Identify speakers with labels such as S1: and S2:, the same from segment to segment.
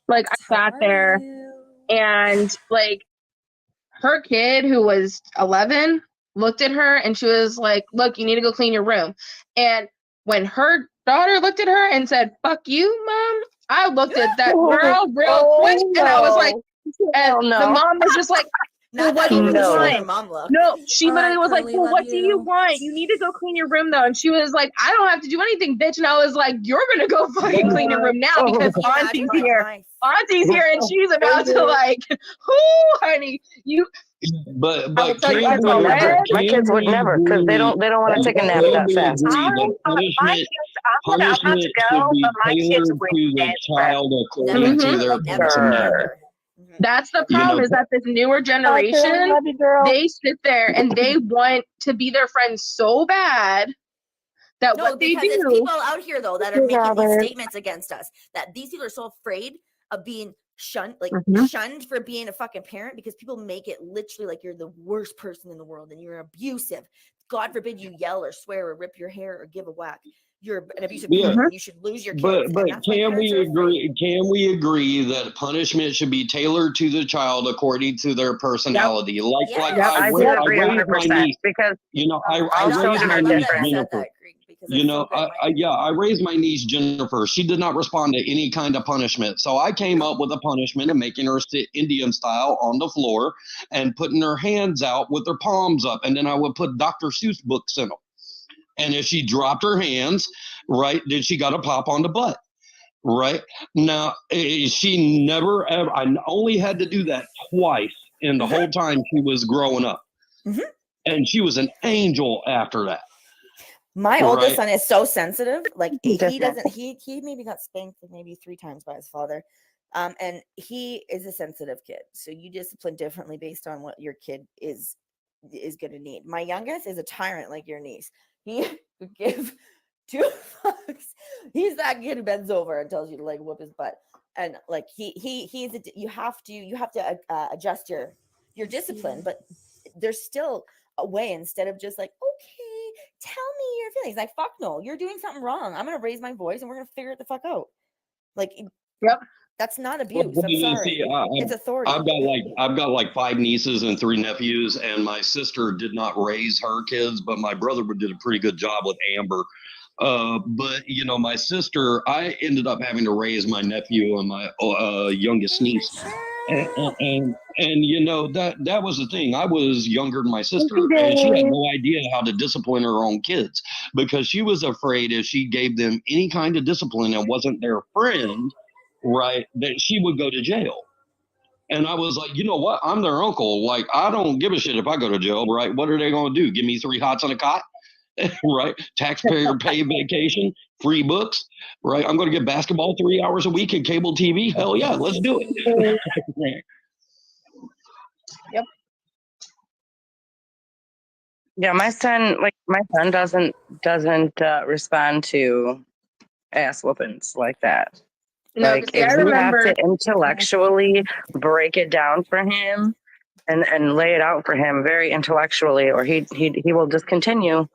S1: Like, I sat there and like her kid who was 11 looked at her and she was like, look, you need to go clean your room. And when her daughter looked at her and said, fuck you, mom, I looked at that girl real quick and I was like, and the mom was just like, well, what do you want? No, she literally was like, well, what do you want? You need to go clean your room though. And she was like, I don't have to do anything, bitch. And I was like, you're gonna go fucking clean your room now because Auntie's here. Auntie's here and she's about to like, whoo, honey, you.
S2: But
S3: my kids would never because they don't want to take a nap that fast.
S2: Punishment should be tailored to the child according to their personality.
S1: That's the problem, is that this newer generation, they sit there and they want to be their friends so bad that what they do.
S4: There's people out here though that are making these statements against us, that these people are so afraid of being shunned, like shunned for being a fucking parent, because people make it literally like you're the worst person in the world and you're abusive. God forbid you yell or swear or rip your hair or give a whack. You're an abusive parent. You should lose your kids.
S2: But can we agree? Can we agree that punishment should be tailored to the child according to their personality?
S3: Yep.
S2: I
S3: agree 100% because
S2: I raised my niece Jennifer. I raised my niece Jennifer. She did not respond to any kind of punishment, so I came up with a punishment of making her sit Indian style on the floor and putting her hands out with her palms up, and then I would put Dr. Seuss books in them. And if she dropped her hands, right, then she got a pop on the butt, right? Now, she never ever, I only had to do that twice in the whole time she was growing up. And she was an angel after that.
S4: My oldest son is so sensitive. Like, he maybe got spanked maybe 3 times by his father. And he is a sensitive kid. So you discipline differently based on what your kid is going to need. My youngest is a tyrant like your niece. He could give 2 fucks. He's that kid who bends over and tells you to like whoop his butt. And like you have to adjust your discipline, but there's still a way, instead of just like, okay, tell me your feelings. Like, fuck no, you're doing something wrong. I'm gonna raise my voice and we're gonna figure it the fuck out. Like, that's not abuse. I'm sorry. It's authority.
S2: I've got like 5 nieces and 3 nephews, and my sister did not raise her kids, but my brother did a pretty good job with Amber. But my sister, I ended up having to raise my nephew and my youngest niece. And that was the thing. I was younger than my sister, and she had no idea how to discipline her own kids, because she was afraid if she gave them any kind of discipline and wasn't their friend, right, that she would go to jail. And I was like, you know what? I'm their uncle. Like, I don't give a shit if I go to jail, right? What are they going to do? Give me 3 hots on a cot? Right? Taxpayer pay vacation, free books, right? I'm going to get basketball 3 hours a week and cable TV. Hell yeah, let's do it.
S1: Yep.
S3: Yeah, my son doesn't respond to ass whoopings like that.
S1: No,
S3: like, if you have to intellectually break it down for him and lay it out for him very intellectually, or he will just continue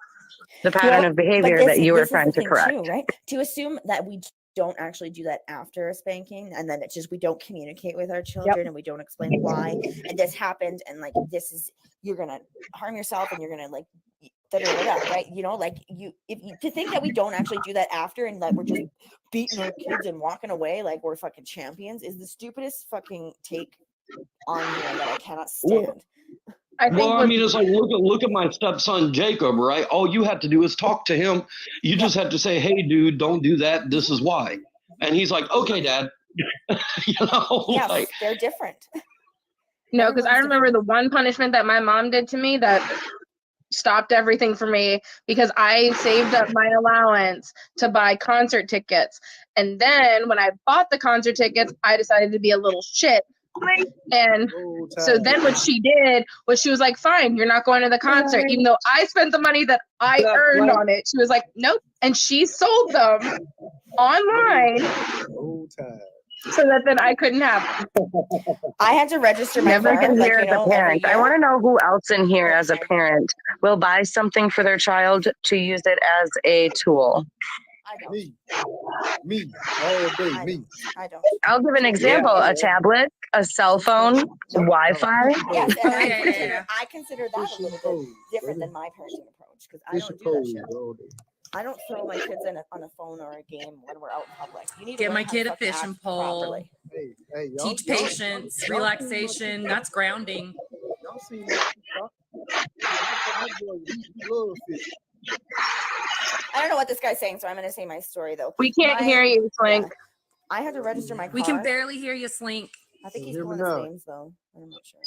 S3: the pattern of behavior that you were trying to correct.
S4: Too, right? To assume that we don't actually do that after a spanking, and then it's just we don't communicate with our children and we don't explain why, and this happened, and like you're gonna harm yourself and you're gonna like right? To think that we don't actually do that after, and that we're just beating our kids and walking away like we're fucking champions, is the stupidest fucking take on here that I cannot stand.
S2: It's like, look at my stepson Jacob, right? All you have to do is talk to him. You just have to say, "Hey, dude, don't do that. This is why." And he's like, "Okay, Dad."
S4: Yes, they're different.
S1: No, because I remember the one punishment that my mom did to me that stopped everything for me, because I saved up my allowance to buy concert tickets. And then when I bought the concert tickets, I decided to be a little shit. And so then what she did was she was like, fine, you're not going to the concert, even though I spent the money that I earned on it. She was like, nope. And she sold them online so that then I couldn't have them.
S4: I had to register my
S3: car, as a parent. I want to know who else in here as a parent will buy something for their child to use it as a tool.
S4: I don't.
S5: Me, all day, me.
S4: I don't.
S3: I'll give an example: a tablet, a cell phone, Wi-Fi.
S4: Yes, and
S6: Yeah.
S4: I consider that a little bit different than my parenting approach because I don't do that shit. I don't throw my kids on a phone or a game when we're out in public. You need to
S6: Get
S4: learn
S6: my
S4: how
S6: kid
S4: to
S6: a
S4: fucking
S6: fishing
S4: act
S6: pole.
S4: properly.
S5: Hey,
S6: Teach patience, relaxation. That's grounding.
S5: Y'all seen that? My boy, he love fish.
S4: I don't know what this guy's saying, so I'm going to say my story though.
S1: We can't hear you, Slink.
S4: I had to register my car.
S6: We can barely hear you, Slink.
S4: I think he's
S5: Hear me
S4: calling us
S5: now.
S4: names though. I'm not sure.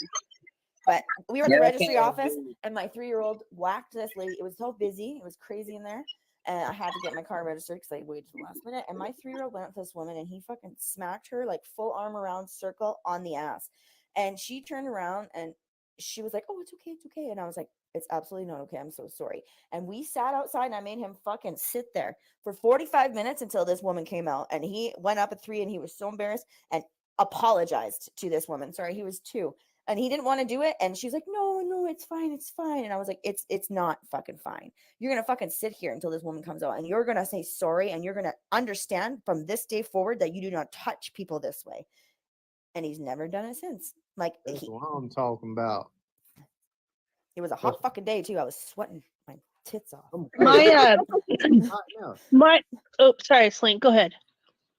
S4: But we were at the registry office, and my 3-year-old whacked this lady. It was so busy. It was crazy in there. And I had to get my car registered because I waited till the last minute. And my 3-year-old went up to this woman, and he fucking smacked her like full arm around circle on the ass. And she turned around, and she was like, "Oh, it's okay, it's okay." And I was like, "It's absolutely not okay. I'm so sorry." And we sat outside, and I made him fucking sit there for 45 minutes until this woman came out. And he went up at 3, and he was so embarrassed and apologized to this woman. Sorry, he was 2. And he didn't want to do it. And she's like, no, it's fine. It's fine. And I was like, it's not fucking fine. You're going to fucking sit here until this woman comes out and you're going to say sorry. And you're going to understand from this day forward that you do not touch people this way. And he's never done it since. Like,
S5: That's what I'm talking about.
S4: it was a hot fucking day too. I was sweating my tits off.
S1: My
S5: I'm hot now.
S1: sorry, Slink. Go ahead.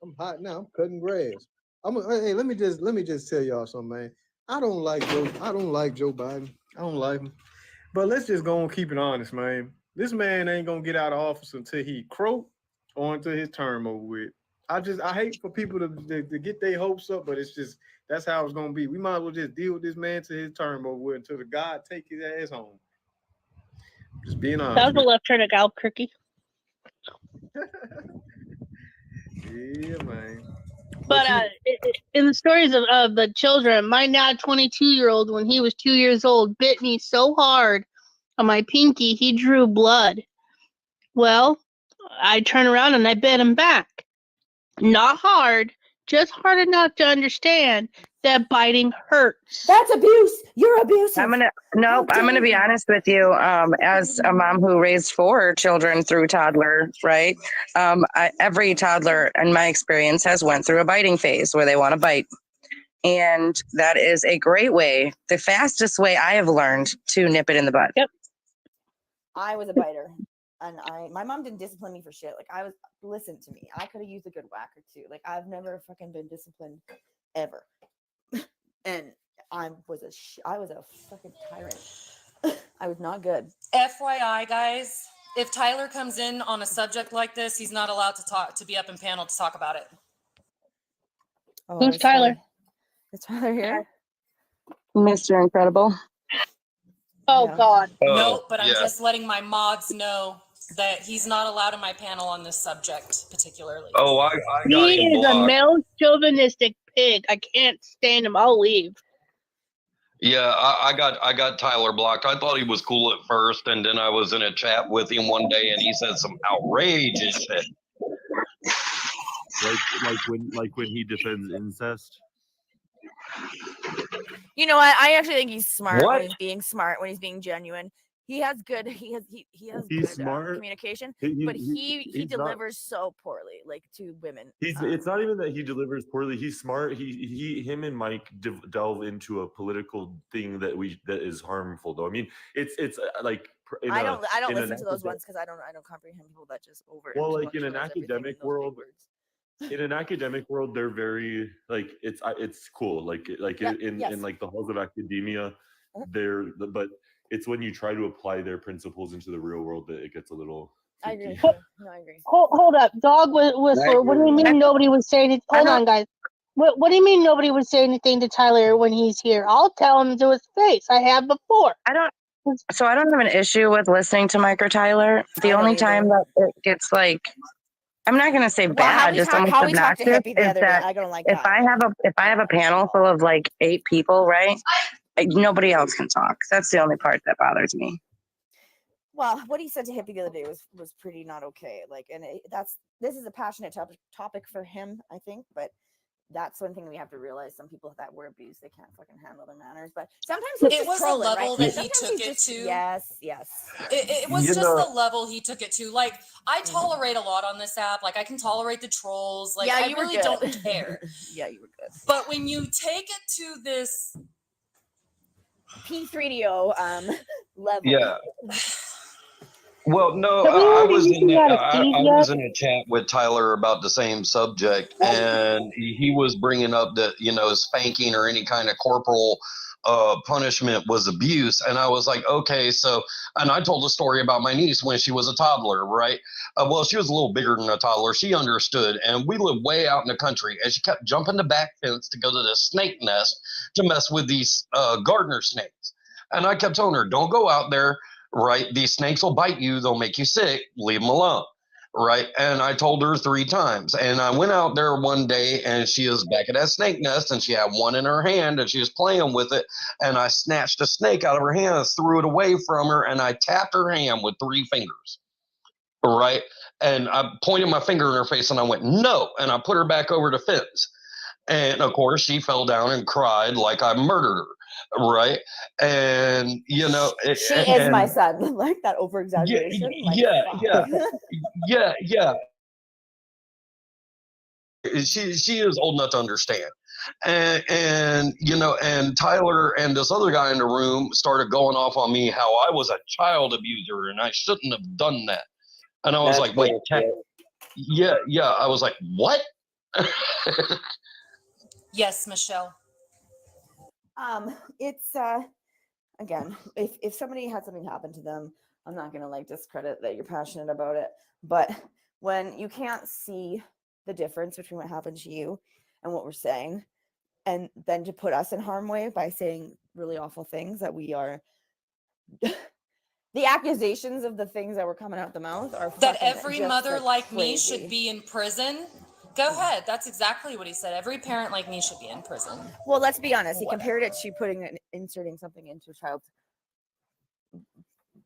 S5: I'm hot now. I'm cutting grass. Hey, let me just tell y'all something, man. I don't like Joe Biden. I don't like him. But let's just go and keep it honest, man. This man ain't gonna get out of office until he croak or until his term over with. I hate for people to get their hopes up, but it's just that's how it's gonna be. We might as well just deal with this man till his term over with until the God take his ass home. Just being honest.
S1: That was a left turn at Albuquerque.
S5: Yeah, man.
S1: But in the stories of the children, my now 22-year-old, when he was 2 years old, bit me so hard on my pinky, he drew blood. Well, I turned around and I bit him back. Not hard, just hard enough to understand that biting hurts.
S4: That's abuse. You're abusive.
S3: I'm gonna be honest with you. As a mom who raised 4 children through toddler, right? Every toddler, in my experience, has went through a biting phase where they want to bite, and that is a great way, the fastest way I have learned to nip it in the butt.
S1: Yep.
S4: I was a biter, and my mom didn't discipline me for shit. Like listen to me. I could have used a good whack or two. Like I've never fucking been disciplined ever, and I was a fucking tyrant. I was not good.
S6: FYI, guys, if Tyler comes in on a subject like this, he's not allowed to be up in panel to talk about it.
S4: Oh,
S1: Who's Tyler?
S4: Is Tyler here?
S3: Mr. Incredible.
S1: Oh,
S4: Yeah.
S1: God.
S6: No, but I'm just letting my mods know that he's not allowed on my panel on this subject particularly.
S2: Oh, I got
S1: He
S2: him
S1: is a
S2: blocked.
S1: male chauvinistic pig. I can't stand him. I'll leave.
S2: Yeah, I got Tyler blocked. I thought he was cool at first, and then I was in a chat with him one day, and he said some outrageous shit.
S7: Like when he defends incest.
S4: You know what? I actually think he's smart
S2: What?
S4: when he's being smart, when he's being genuine. He has good. He has
S7: He's
S4: good
S7: smart.
S4: communication,
S7: He-
S4: but he
S7: he's not-
S4: delivers so poorly, like to women.
S7: It's not even that he delivers poorly. He's smart. Him and Mike delve into a political thing that is harmful. Though I mean, it's like
S4: I don't listen to those ones because I don't comprehend people that just over.
S7: Well, like in an academic world, in an academic world, they're very like it's cool. In like the halls of academia, but it's when you try to apply their principles into the real world that it gets a little.
S4: I agree. No, I agree.
S1: Hold up, dog whistler. What do you mean nobody would say anything? Hold on, guys. What do you mean nobody would say anything to Tyler when he's here? I'll tell him to his face. I have before.
S3: I don't have an issue with listening to Mike or Tyler. The only time that it gets like, I'm not gonna say bad, just almost obnoxious, is that
S4: I don't like
S3: if I have a panel full of like 8 people, right? Nobody else can talk. That's the only part that bothers me.
S4: Well, what he said to Hippie the other day was pretty not okay. Like, and this is a passionate topic for him, I think. But that's one thing we have to realize. Some people that were abused, they can't fucking handle their manners. But sometimes he's
S6: It
S4: just
S6: was the
S4: trolling,
S6: level
S4: right?
S6: that he took it to.
S4: Yes.
S6: It was just the level he took it to. Like, I tolerate a lot on this app. Like, I can tolerate the trolls. Like, I really don't care.
S4: Yeah, you were good.
S6: But when you take it to this
S4: P3DO level.
S2: Yeah. Well, no, I was in a chat with Tyler about the same subject, and he was bringing up that, you know, spanking or any kind of corporal punishment was abuse. And I was like, okay, so, and I told a story about my niece when she was a toddler, right? Well, she was a little bigger than a toddler. She understood, and we lived way out in the country, and she kept jumping the back fence to go to the snake nest to mess with these gardener snakes. And I kept telling her, don't go out there. Right, these snakes will bite you, they'll make you sick, leave them alone. Right, and I told her 3 times, and I went out there one day, and she was back at that snake nest, and she had one in her hand, and she was playing with it, and I snatched a snake out of her hands, threw it away from her, and I tapped her hand with 3 fingers. Right, and I pointed my finger in her face, and I went, no, and I put her back over the fence. And of course, she fell down and cried like I murdered her. Right, and you know,
S4: she is my son. Like that over exaggeration.
S2: Yeah. She is old enough to understand, and you know, and Tyler and this other guy in the room started going off on me how I was a child abuser and I shouldn't have done that. And I was like, wait, yeah. I was like, what?
S6: Yes, Michelle.
S4: It's again, if somebody had something happen to them, I'm not gonna like discredit that you're passionate about it, but when you can't see the difference between what happened to you and what we're saying, and then to put us in harm's way by saying really awful things that we are the accusations of the things that were coming out the mouth are
S6: that every mother like
S4: crazy.
S6: me should be in prison. Go ahead. That's exactly what he said. Every parent like me should be in prison.
S4: Well, let's be honest. He compared it to inserting something into a child's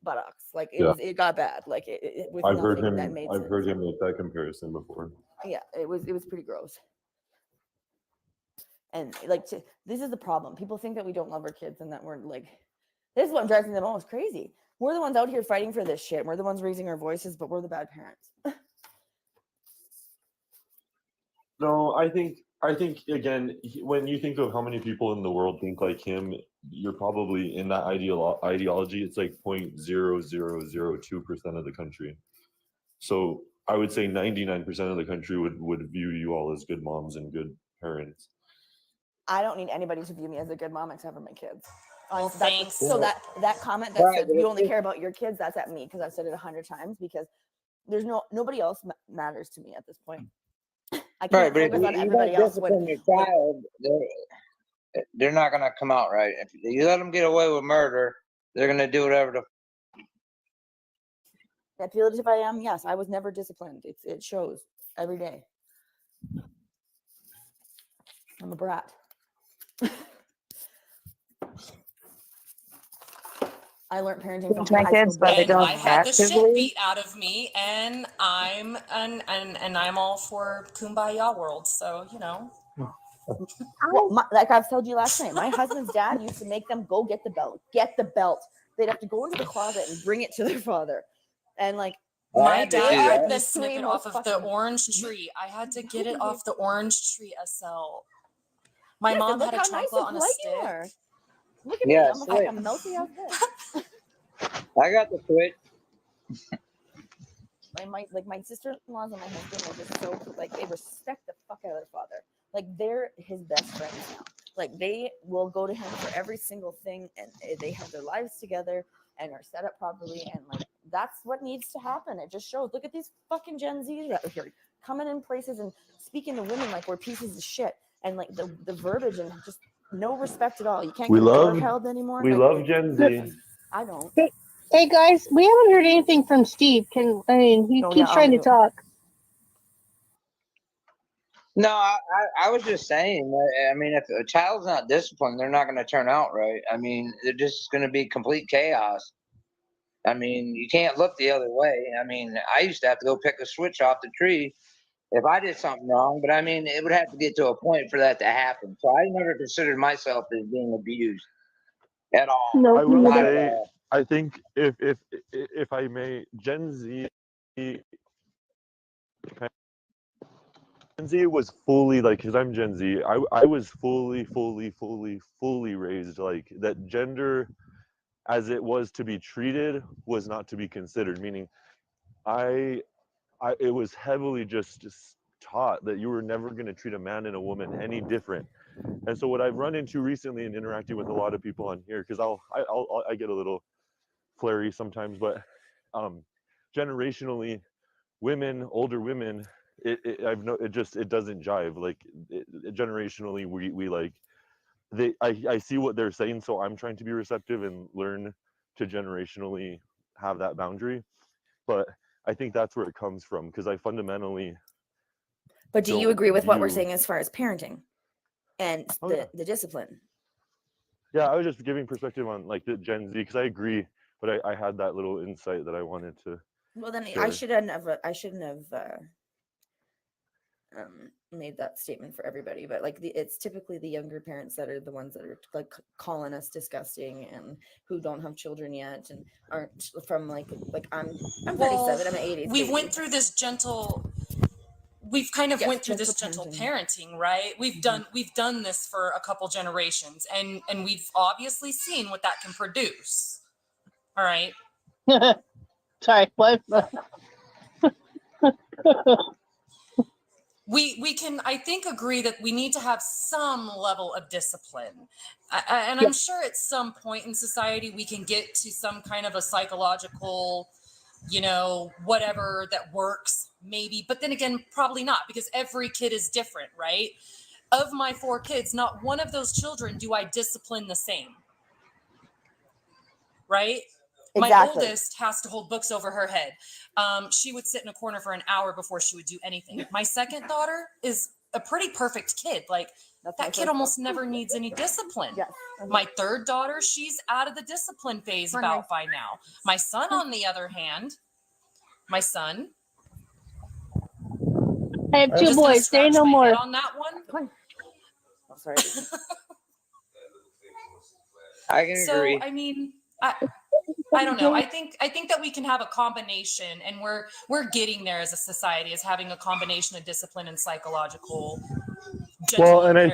S4: buttocks. Like it got bad. Like it was.
S7: I've heard him make that comparison before.
S4: Yeah, it was pretty gross. And like, this is the problem. People think that we don't love our kids and that we're like, this is what drives them almost crazy. We're the ones out here fighting for this shit. We're the ones raising our voices, but we're the bad parents.
S7: No, I think again, when you think of how many people in the world think like him, you're probably in that ideology. It's like 0.0002% of the country. So I would say 99% of the country would view you all as good moms and good parents.
S4: I don't need anybody to view me as a good mom except for my kids.
S6: Well, thanks.
S4: So that comment that said you only care about your kids, that's at me, because I've said it 100 times, because there's nobody else matters to me at this point. I can't focus on everybody else.
S8: When your child, they're not going to come out right. If you let them get away with murder, they're going to do whatever the.
S4: I feel as if I am. Yes, I was never disciplined. It shows every day. I'm a brat. I learned parenting from
S3: my kids, but they don't
S6: I had the shit
S3: actively.
S6: beat out of me, and I'm all for kumbaya world. So you know.
S4: Well, like I've told you last night, my husband's dad used to make them go get the belt. Get the belt. They'd have to go into the closet and bring it to their father, and like.
S6: My dad had me snip it off of the orange tree. I had to get it off the orange tree, SL. My mom had a chocolate on a stick.
S4: Look at me, I'm like a melty out there.
S8: I got the switch.
S4: My sister-in-laws and my husband are just so like they respect the fuck out of their father. Like they're his best friends now. Like they will go to him for every single thing, and they have their lives together and are set up properly, and like that's what needs to happen. It just shows. Look at these fucking Gen Zs out here coming in places and speaking to women like we're pieces of shit, and like the verbiage and just no respect at all. You can't get your held anymore.
S7: We love Gen Z.
S4: I don't.
S9: Hey guys, we haven't heard anything from Steve. He keeps trying to talk.
S8: No, I was just saying. I mean, if a child's not disciplined, they're not going to turn out right. I mean, they're just going to be complete chaos. I mean, you can't look the other way. I mean, I used to have to go pick a switch off the tree if I did something wrong. But I mean, it would have to get to a point for that to happen. So I never considered myself as being abused at all.
S9: No,
S7: I will
S8: Not at
S7: say,
S8: all.
S7: I think if I may, Gen Z was fully like, because I'm Gen Z, I was fully raised like that. Gender as it was to be treated was not to be considered, meaning I it was heavily just taught that you were never going to treat a man and a woman any different. And so what I've run into recently in interacting with a lot of people on here, because I get a little flary sometimes, but generationally, older women, it doesn't jive. Like generationally, we like I see what they're saying, so I'm trying to be receptive and learn to generationally have that boundary. But I think that's where it comes from, because I fundamentally.
S4: But do you agree with what we're saying as far as parenting and the discipline?
S7: Yeah, I was just giving perspective on like the Gen Z, because I agree, but I had that little insight that I wanted to.
S4: Well, then
S7: share.
S4: I shouldn't have made that statement for everybody, but like it's typically the younger parents that are the ones that are like calling us disgusting and who don't have children yet and aren't from like I'm 37. I'm an 80s.
S6: We went through this went through this gentle parenting, right? We've done this for a couple generations, and we've obviously seen what that can produce. All right.
S9: Sorry, what?
S6: We can, I think, agree that we need to have some level of discipline. And I'm sure at some point in society we can get to some kind of a psychological, whatever that works, maybe. But then again, probably not, because every kid is different, right? Of my 4 kids, not one of those children do I discipline the same. Right? Exactly. My oldest has to hold books over her head. She would sit in a corner for an hour before she would do anything. My second daughter is a pretty perfect kid. Like that kid almost never needs any discipline. Yes. My third daughter, she's out of the discipline phase about by now. My son, on the other hand,
S9: I have 2 boys. Say no more.
S6: On that one.
S4: Oh, sorry.
S8: I can agree.
S6: So I mean, I don't know. I think that we can have a combination, and we're getting there as a society, as having a combination of discipline and psychological.
S7: Well, and I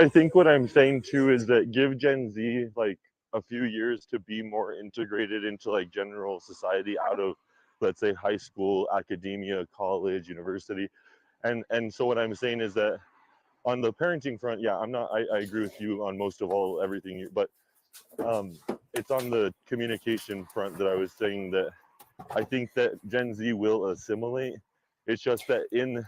S7: think what I'm saying too is that give Gen Z like a few years to be more integrated into like general society out of, let's say, high school, academia, college, university, and so what I'm saying is that on the parenting front, yeah, I agree with you on most of everything, but it's on the communication front that I was saying that I think that Gen Z will assimilate. It's just that in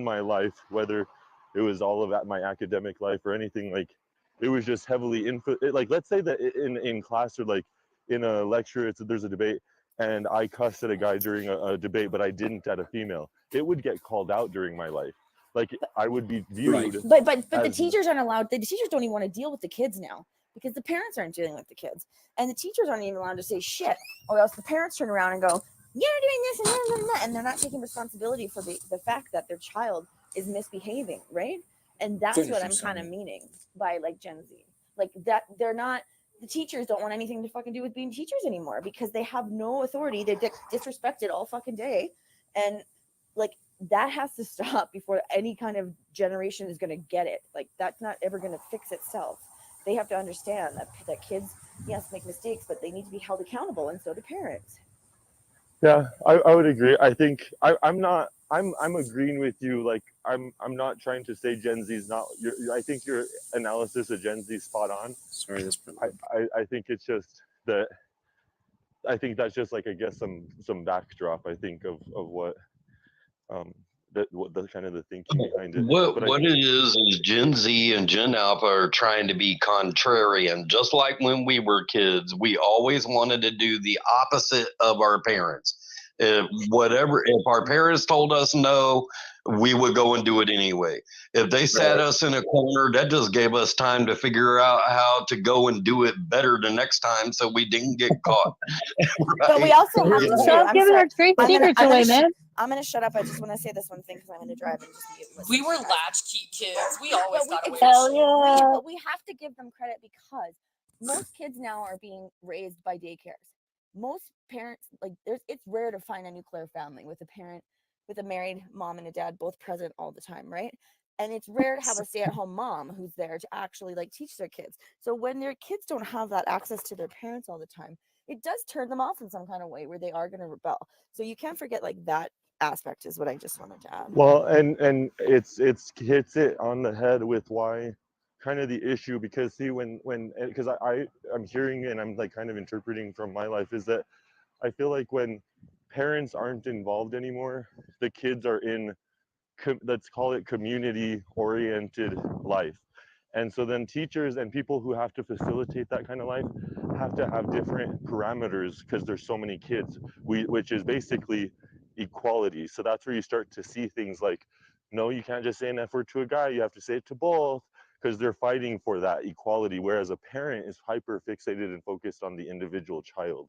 S7: my life, whether it was all of my academic life or anything, like it was just heavily like let's say that in class or like in a lecture, there's a debate and I cussed at a guy during a debate, but I didn't at a female. It would get called out during my life. Like I would be viewed.
S4: But the teachers aren't allowed. The teachers don't even want to deal with the kids now, because the parents aren't dealing with the kids, and the teachers aren't even allowed to say shit, or else the parents turn around and go, "You're doing this and that," and they're not taking responsibility for the fact that their child is misbehaving, right? And that's what I'm kind of meaning by like Gen Z, like that they're not. The teachers don't want anything to fucking do with being teachers anymore, because they have no authority. They're disrespected all fucking day, and like that has to stop before any kind of generation is going to get it. Like that's not ever going to fix itself. They have to understand that kids, yes, make mistakes, but they need to be held accountable, and so do parents.
S7: Yeah, I would agree. I think I'm agreeing with you. Like I'm not trying to say Gen Z is not. I think your analysis of Gen Z is spot on.
S10: Sorry,
S7: I think it's just that. I think that's just like, I guess, some backdrop. I think of what what the kind of the thinking behind it.
S2: What it is Gen Z and Gen Alpha are trying to be contrarian. Just like when we were kids, we always wanted to do the opposite of our parents. If our parents told us no, we would go and do it anyway. If they sat us in a corner, that just gave us time to figure out how to go and do it better the next time so we didn't get caught. Right?
S4: But we also have to
S9: Stop giving our trade secrets away, man.
S4: I'm gonna shut up. I just want to say this one thing because I'm gonna drive and just listen.
S6: We were latchkey kids. We always got away with
S9: Hell
S6: shit.
S9: yeah.
S4: But we have to give them credit because most kids now are being raised by daycares. Most parents, like, it's rare to find a nuclear family with a married mom and a dad both present all the time, right? And it's rare to have a stay-at-home mom who's there to actually like teach their kids. So when their kids don't have that access to their parents all the time, it does turn them off in some kind of way where they are going to rebel. So you can't forget like that aspect is what I just wanted to add.
S7: Well, and it's hits it on the head with why kind of the issue, because see when because I'm hearing and I'm like kind of interpreting from my life is that I feel like when parents aren't involved anymore, the kids are in let's call it community oriented life. And so then teachers and people who have to facilitate that kind of life have to have different parameters because there's so many kids, which is basically equality. So that's where you start to see things like, no, you can't just say an F word to a guy, you have to say it to both, because they're fighting for that equality. Whereas a parent is hyper fixated and focused on the individual child,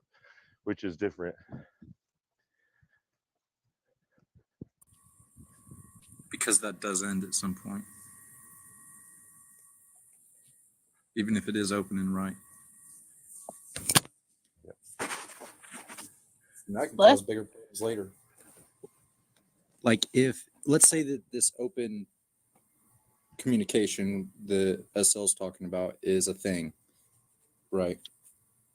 S7: which is different.
S10: Because that does end at some point. Even if it is open and right.
S11: And that can cause bigger problems later.
S10: Like if, let's say that this open communication the SL's talking about is a thing, right?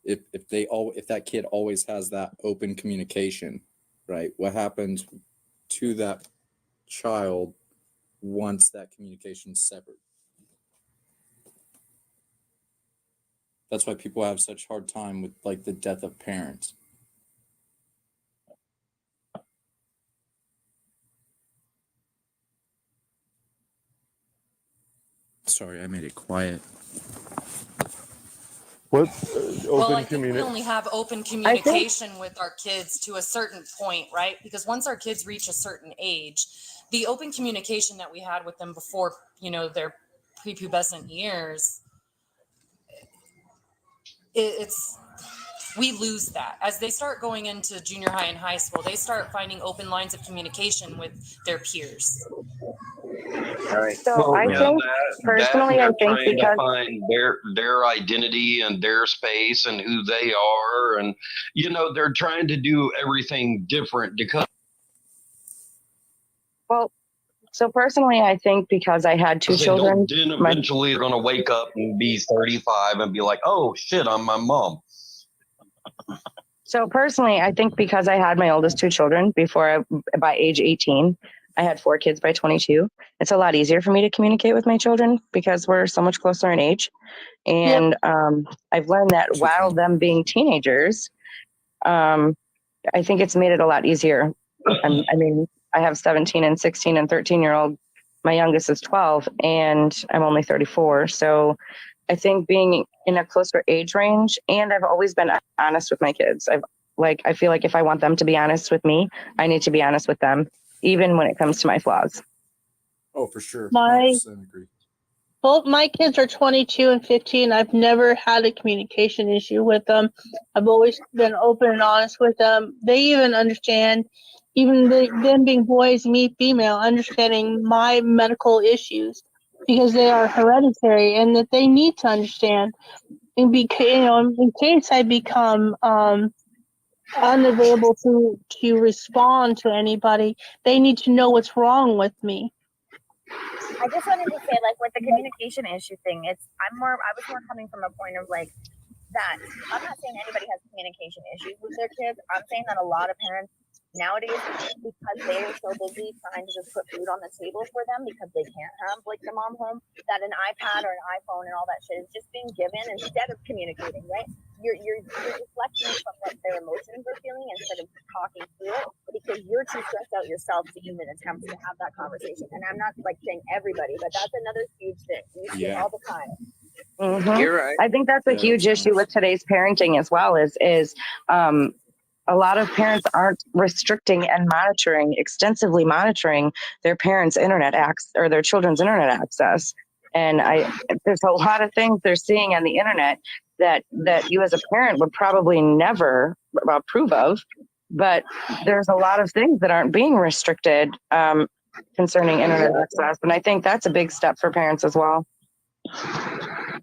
S10: If that kid always has that open communication, right? What happens to that child once that communication's severed? That's why people have such hard time with like the death of parents. Sorry, I made it quiet.
S7: What's
S6: Well, I think we only have open communication with our kids to a certain point, right? Because once our kids reach a certain age, the open communication that we had with them before, their prepubescent years, we lose that. As they start going into junior high and high school, they start finding open lines of communication with their peers.
S3: Right. So I think personally, I think
S2: because to find their identity and their space and who they are, and they're trying to do everything different because.
S3: Well, so personally, I think because I had two children,
S2: then eventually they're going to wake up and be 35 and be like, "Oh shit, I'm my mom."
S3: So personally, I think because I had my oldest two children by age 18, I had 4 kids by 22. It's a lot easier for me to communicate with my children because we're so much closer in age. And I've learned that while them being teenagers, I think it's made it a lot easier. I mean, I have 17 and 16 and 13-year-old. My youngest is 12 and I'm only 34. So I think being in a closer age range, and I've always been honest with my kids. I feel like if I want them to be honest with me, I need to be honest with them, even when it comes to my flaws.
S11: Oh, for sure.
S9: I
S11: agree.
S9: Both my kids are 22 and 15. I've never had a communication issue with them. I've always been open and honest with them. They even understand, them being boys, me female, understanding my medical issues because they are hereditary and that they need to understand. And in case I become unavailable to respond to anybody, they need to know what's wrong with me.
S12: I just wanted to say, like, with the communication issue thing, I was more coming from a point of like that. I'm not saying anybody has communication issues with their kids. I'm saying that a lot of parents nowadays, because they are so busy trying to just put food on the table for them because they can't have like the mom home, that an iPad or an iPhone and all that shit is just being given instead of communicating, right? You're reflecting from what their emotions are feeling instead of talking through it because you're too stressed out yourself to even attempt to have that conversation. And I'm not like saying everybody, but that's another huge thing. You see it all the time.
S3: Mm-hmm. You're right. I think that's a huge issue with today's parenting as well is a lot of parents aren't restricting and extensively monitoring their parents' internet access or their children's internet access. And there's a lot of things they're seeing on the internet that you as a parent would probably never approve of, but there's a lot of things that aren't being restricted concerning internet access. And I think that's a big step for parents as well.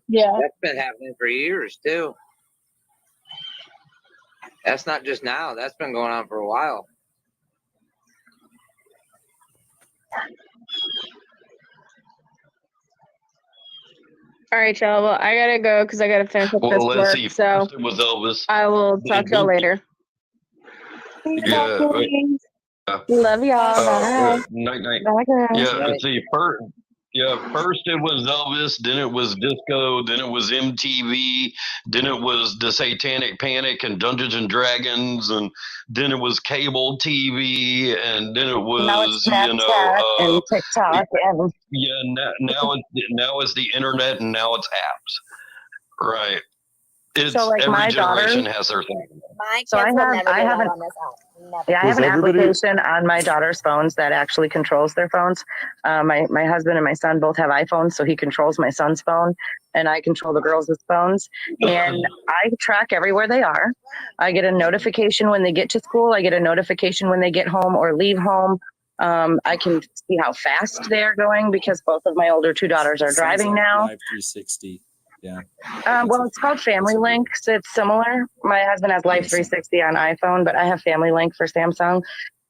S9: Yeah.
S8: That's been happening for years too. That's not just now. That's been going on for a while.
S1: All right, y'all. Well, I gotta go because I gotta finish up this
S2: Well, let's
S1: work.
S2: see.
S1: So
S2: First it was Elvis.
S1: I will talk to y'all later.
S2: Yeah.
S1: Love y'all. Bye.
S2: Night, night.
S3: Bye, guys.
S2: Yeah, let's see. First it was Elvis, then it was disco, then it was MTV, then it was the Satanic Panic and Dungeons and Dragons, and then it was cable TV, and then it was
S3: now it's Snapchat and TikTok.
S2: Now it's the internet, and now it's apps. Right. It's
S3: So, like,
S2: every
S3: my
S2: generation
S3: daughter-
S2: has their thing.
S12: My kids
S3: So I
S12: will
S3: have-
S12: never
S3: I
S12: get
S3: haven't-
S12: on this app. Never.
S3: Yeah, I have an
S7: everybody-
S3: application on my daughter's phones that actually controls their phones. My husband and my son both have iPhones, so he controls my son's phone, and I control the girls' phones. And I track everywhere they are. I get a notification when they get to school. I get a notification when they get home or leave home. I can see how fast they're going because both of my older two daughters are
S10: Sounds
S3: driving
S10: like
S3: now.
S10: Live 360. Yeah.
S3: Well, it's called Family Link, so it's similar. My husband has Life 360 on iPhone, but I have Family Link for Samsung.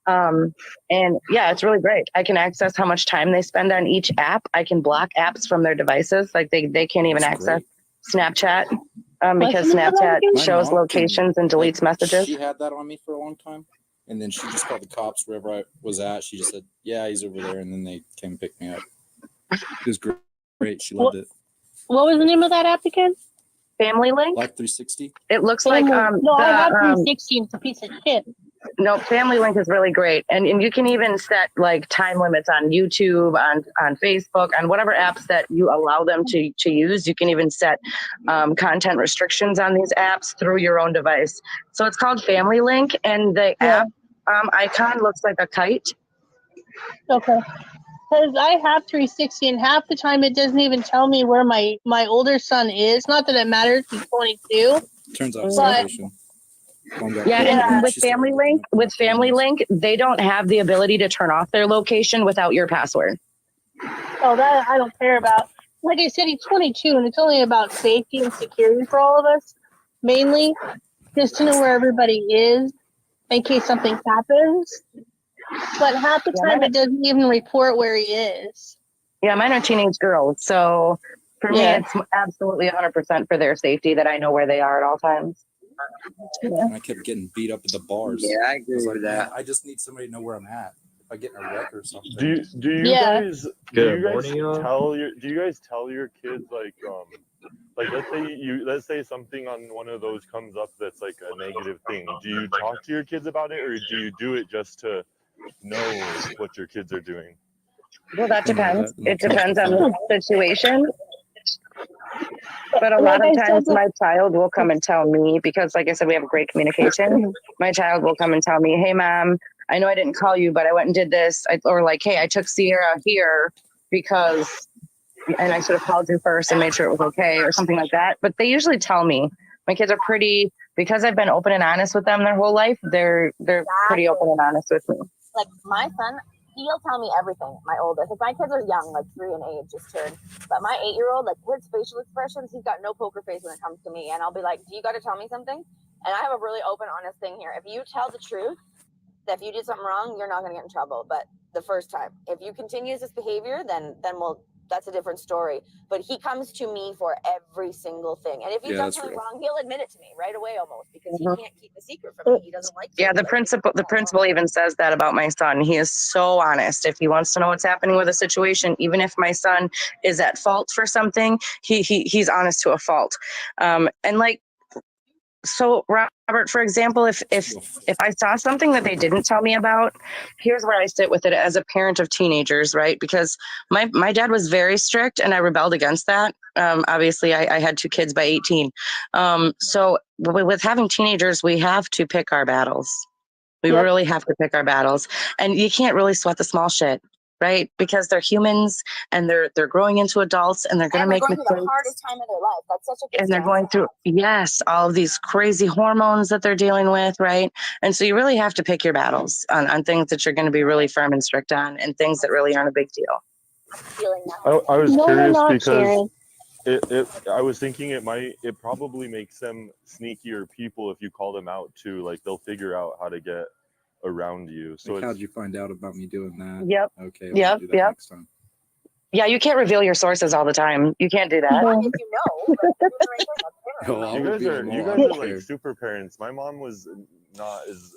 S3: And yeah, it's really great. I can access how much time they spend on each app. I can block apps from their devices. Like they can't even
S10: That's
S3: access
S10: great.
S3: Snapchat because
S9: What's the name of that
S3: Snapchat
S9: again?
S10: My
S3: shows
S10: mom can-
S3: locations and deletes messages.
S10: She had that on me for a long time. And then she just called the cops wherever I was at. She just said, yeah, he's over there. And then they came and picked me up. It was great. She loved it.
S9: What was the name of that app again?
S3: Family Link.
S10: Live 360.
S3: It looks
S9: Family.
S3: like
S9: No, I have 360. It's a piece of shit.
S3: no, Family Link is really great. And you can even set like time limits on YouTube, on Facebook, on whatever apps that you allow them to use. You can even set content restrictions on these apps through your own device. So it's called Family Link, and the app icon looks like a kite.
S9: Okay. Because I have 360, and half the time it doesn't even tell me where my older son is. Not that it matters. He's 22.
S10: Turns out
S9: But-
S10: salvation.
S3: Yeah, and with Family Link, they don't have the ability to turn off their location without your password.
S9: Oh, that I don't care about. Like I said, he's 22, and it's only about safety and security for all of us. Mainly, just to know where everybody is in case something happens. But half the time, it doesn't even report where he is.
S3: Yeah, mine are teenage girls, so for me, it's absolutely 100% for their safety that I know where they are at all times.
S10: And I kept getting beat up at the bars.
S8: Yeah, I agree
S10: was
S8: with that.
S10: "Man, I just need somebody to know where I'm at. If I get in a wreck or something."
S7: Do you
S9: Yeah.
S7: guys
S13: Good morning, y'all.
S7: do you guys tell your kids like let's say something on one of those comes up that's like a negative thing. Do you talk to your kids about it, or do you do it just to know what your kids are doing?
S3: Well, that depends. It depends on the situation. But a lot of times my child will come and tell me, because like I said, we have great communication. My child will come and tell me, hey, Mom, I know I didn't call you, but I went and did this. Or like, hey, I took Sierra here because, and I should have called you first and made sure it was okay or something like that. But they usually tell me. My kids are pretty, because I've been open and honest with them their whole life, they're pretty open and honest with me.
S12: Like my son, he'll tell me everything. My oldest, like my kids are young, like 3 in age, just turned. But my 8-year-old, like with facial expressions, he's got no poker face when it comes to me. And I'll be like, "Do you got to tell me something?" And I have a really open, honest thing here. If you tell the truth, that if you did something wrong, you're not going to get in trouble. But the first time, if you continue this behavior, then that's a different story. But he comes to me for every single thing. And if he's done something wrong, he'll admit it to me right away almost, because he can't keep a secret from me. He doesn't like to.
S3: Yeah, the principal even says that about my son. He is so honest. If he wants to know what's happening with a situation, even if my son is at fault for something, he's honest to a fault. And like, so Robert, for example, if I saw something that they didn't tell me about, here's where I sit with it as a parent of teenagers, right? Because my dad was very strict and I rebelled against that. Obviously, I had 2 kids by 18. So with having teenagers, we have to pick our battles. We really have to pick our battles, and you can't really sweat the small shit, right? Because they're humans and they're growing into adults, and they're going to make
S12: going
S3: mistakes.
S12: through the hardest time of their life. That's such a good
S3: And they're
S12: stance
S3: going
S12: to
S3: through,
S12: have.
S3: all of these crazy hormones that they're dealing with, right? And so you really have to pick your battles on things that you're going to be really firm and strict on, and things that really aren't a big deal.
S7: I was
S9: No, they're
S7: curious
S9: not,
S7: because
S9: Sharon.
S7: I was thinking it probably makes them sneakier people if you call them out too. Like they'll figure out how to get around you. So
S10: Like, how'd you find out about me doing that?
S3: Yep.
S10: Okay, I won't do that next time.
S3: Yeah, you can't reveal your sources all the time. You can't do that.
S12: If you know, but you're doing the right thing, that's
S10: Oh, I'll
S7: you guys
S10: reveal
S7: are
S10: them
S7: you
S10: all,
S7: guys
S10: I
S7: are
S10: don't
S7: like
S10: care.
S7: super parents. My mom was not as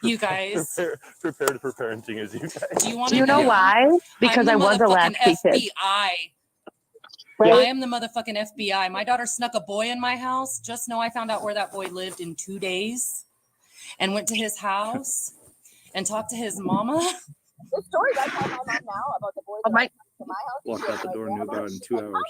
S6: You guys.
S7: prepared for parenting as you guys.
S6: Do you want
S3: Do
S6: to
S3: you know why? Because
S6: I'm
S3: I
S6: the
S3: was a
S6: motherfucking
S3: latchkey kid.
S6: FBI.
S9: Right?
S6: I am the motherfucking FBI. My daughter snuck a boy in my house. Just know I found out where that boy lived in 2 days and went to his house and talked to his mama.
S12: The stories I tell my mom now about the boys that
S3: my-
S12: to my house.
S10: Walked out the door, knew about it in 2 hours.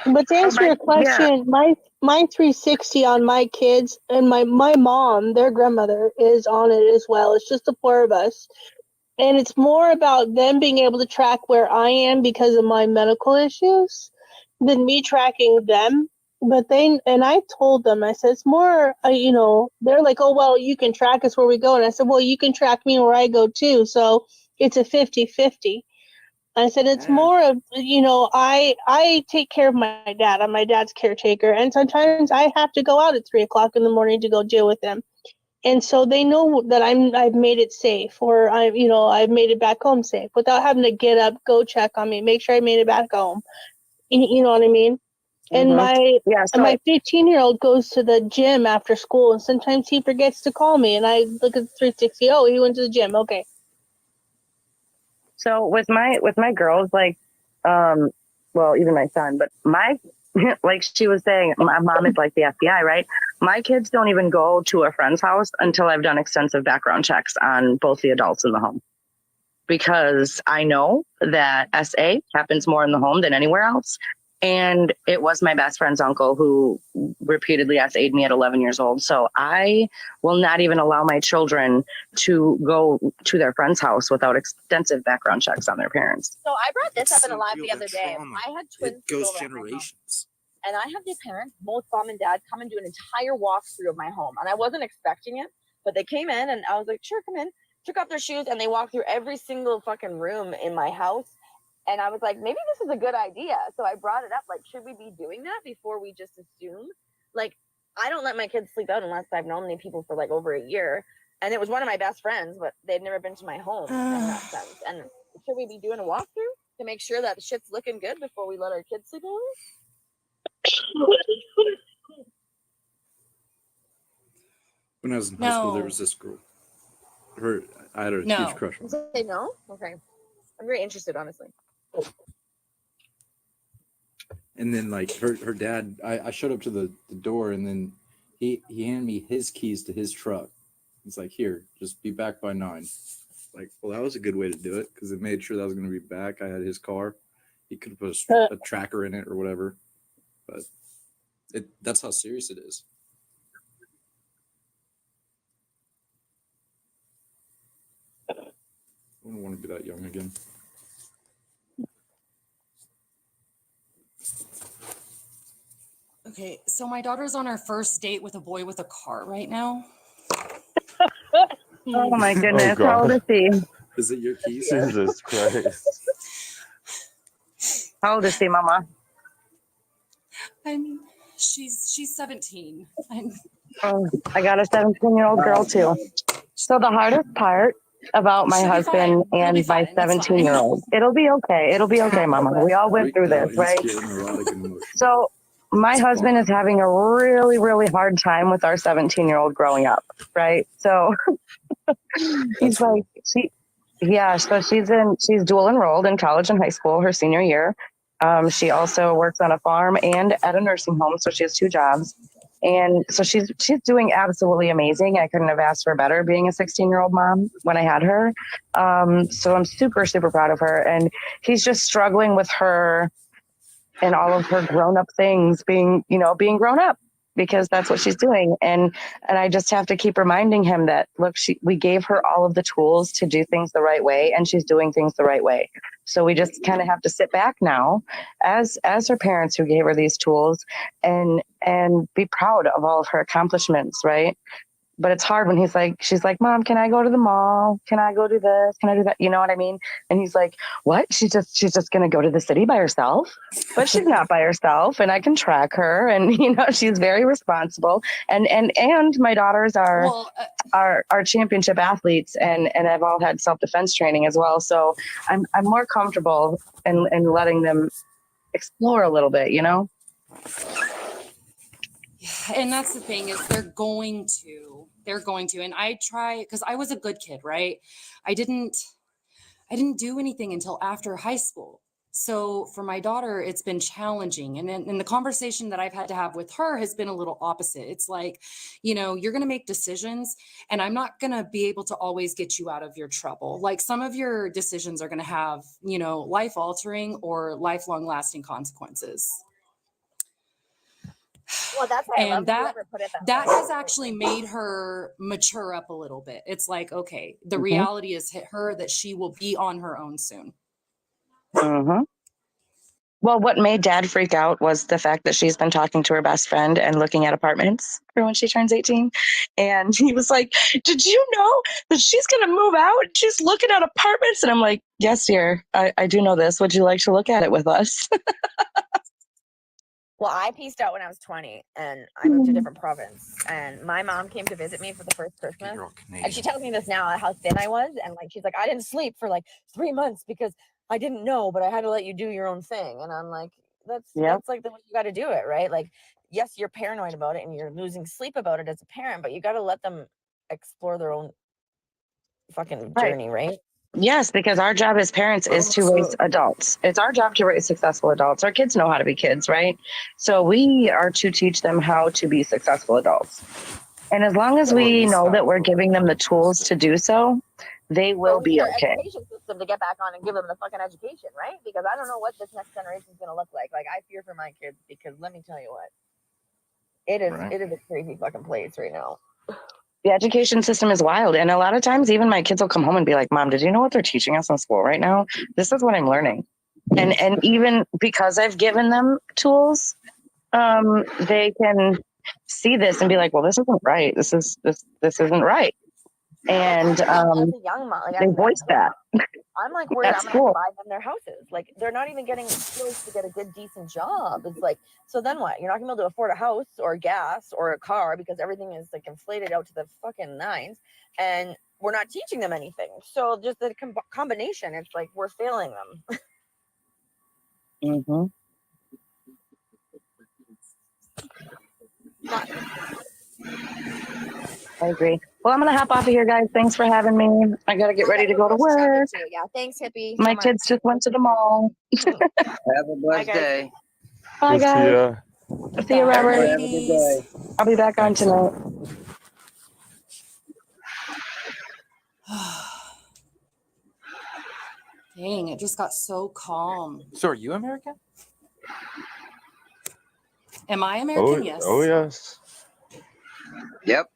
S9: But to answer your question, my 360 on my kids and my mom, their grandmother, is on it as well. It's just the 4 of us. And it's more about them being able to track where I am because of my medical issues than me tracking them. But I told them, I said, it's more, they're like, oh, well, you can track us where we go. And I said, well, you can track me where I go too. So it's a 50-50. I said, it's more of, I take care of my dad. I'm my dad's caretaker. And sometimes I have to go out at 3:00 in the morning to go deal with him. And so they know that I've made it safe, or I've made it back home safe without having to get up, go check on me, make sure I made it back home. You know what I mean? And my 15-year-old goes to the gym after school, and sometimes he forgets to call me, and I look at the 360. Oh, he went to the gym. Okay.
S3: So with my girls, like, well, even my son, but like she was saying, my mom is like the FBI, right? My kids don't even go to a friend's house until I've done extensive background checks on both the adults in the home. Because I know that SA happens more in the home than anywhere else. And it was my best friend's uncle who repeatedly SA'd me at 11 years old. So I will not even allow my children to go to their friend's house without extensive background checks on their parents.
S12: So I brought this
S10: It's
S12: up in a
S10: so
S12: live
S10: real,
S12: the other
S10: that
S12: day.
S10: trauma.
S12: I had twins.
S10: It goes
S12: over at my house.
S10: generations.
S12: And I have the parents, both mom and dad, come and do an entire walkthrough of my home. And I wasn't expecting it, but they came in and I was like, sure, come in. Took off their shoes and they walked through every single fucking room in my house. And I was like, maybe this is a good idea. So I brought it up, like, should we be doing that before we just assume? Like, I don't let my kids sleep out unless I've known the people for like over a year. And it was one of my best friends, but they'd never been to my home in that sense. And should we be doing a walkthrough to make sure that the shit's looking good before we let our kids sleep over?
S10: When I was in high school, there was this girl. I had a huge crush on her.
S12: Say no? Okay. I'm very interested, honestly.
S10: And then like her dad, I showed up to the door, and then he handed me his keys to his truck. He's like, here, just be back by 9. Like, well, that was a good way to do it because it made sure that I was going to be back. I had his car. He could have put a tracker in it or whatever, but that's how serious it is. I don't want to be that young again.
S6: Okay, so my daughter's on her first date with a boy with a car right now.
S3: Oh my goodness,
S7: Oh,
S3: how old is he?
S10: Is it your keys?
S7: Jesus Christ.
S3: How old is he, Mama?
S6: I mean, she's 17.
S3: Oh, I got a 17-year-old girl too. So the hardest part about my
S6: She'll be
S3: husband
S6: fine. He'll
S3: and
S6: be
S3: my
S6: fine. It's fine.
S3: 17-year-old, it'll be okay. It'll be okay, Mama. We all went through this, right? So my husband is having a really, really hard time with our 17-year-old growing up, right? So he's like, so she's dual enrolled in college and high school her senior year. She also works on a farm and at a nursing home, so she has 2 jobs. And so she's doing absolutely amazing. I couldn't have asked for better being a 16-year-old mom when I had her. So I'm super, super proud of her. And he's just struggling with her and all of her grown-up things being grown up, because that's what she's doing. And I just have to keep reminding him that, look, we gave her all of the tools to do things the right way, and she's doing things the right way. So we just kind of have to sit back now as her parents who gave her these tools and be proud of all of her accomplishments, right? But it's hard when she's like, Mom, can I go to the mall? Can I go do this? Can I do that? You know what I mean? And he's like, what? She's just going to go to the city by herself? But she's not by herself, and I can track her, and she's very responsible. And my daughters are championship athletes, and have all had self-defense training as well. So I'm more comfortable in letting them explore a little bit,
S6: And that's the thing, is they're going to, and I try, because I was a good kid, right? I didn't do anything until after high school. So for my daughter, it's been challenging. And the conversation that I've had to have with her has been a little opposite. It's like, you're going to make decisions, and I'm not going to be able to always get you out of your trouble. Like, some of your decisions are going to have, life altering or lifelong lasting consequences.
S12: Well, that's why I love
S6: that
S12: whoever put it
S6: that
S12: way.
S6: has actually made her mature up a little bit. It's like, okay, the reality has hit her that she will be on her own soon.
S3: Well, what made Dad freak out was the fact that she's been talking to her best friend and looking at apartments for when she turns 18. And he was like, did you know that she's going to move out? She's looking at apartments. And I'm like, yes, dear, I do know this. Would you like to look at it with us?
S12: Well, I pieced out when I was 20, and I moved to a different province. And my mom came to visit me for the first Christmas, and she tells me this now, how thin I was, and like she's like, I didn't sleep for like 3 months because I didn't know, but I had to let you do your own thing. And I'm like, that's like the way you got to do it, right? Like, yes, you're paranoid about it and you're losing sleep about it as a parent, but you got to let them explore their own fucking journey, right?
S3: Yes, because our job as parents is to raise adults. It's our job to raise successful adults. Our kids know how to be kids, right? So we are to teach them how to be successful adults. And as long as we know that we're giving them the tools to do so, they will be okay.
S12: Education system to get back on and give them the fucking education, right? Because I don't know what this next generation is going to look like. Like, I fear for my kids, because let me tell you what, it is a crazy fucking place right now.
S3: The education system is wild. And a lot of times even my kids will come home and be like, Mom, did you know what they're teaching us in school right now? This is what I'm learning. And even because I've given them tools, they can see this and be like, well, this isn't right. This isn't right. And
S12: as a young mom,
S3: they voice that.
S12: I'm like worried I'm going to buy them their houses. Like, they're not even getting skills to get a good, decent job. It's like, so then what? You're not going to be able to afford a house or gas or a car because everything is like inflated out to the fucking nines, and we're not teaching them anything. So just the combination, it's like we're failing them.
S3: I agree. Well, I'm going to hop off of here, guys. Thanks for having me. I got to get ready to go to work.
S12: Yeah, thanks, Hippie.
S3: My kids just went to the mall.
S8: Have a blessed day.
S3: Bye, guys. See you, Robert.
S8: Have a good day.
S3: I'll be back on tonight.
S6: Dang, it just got so calm.
S11: So are you American?
S6: Am I American? Yes.
S7: Oh, yes.
S8: Yep.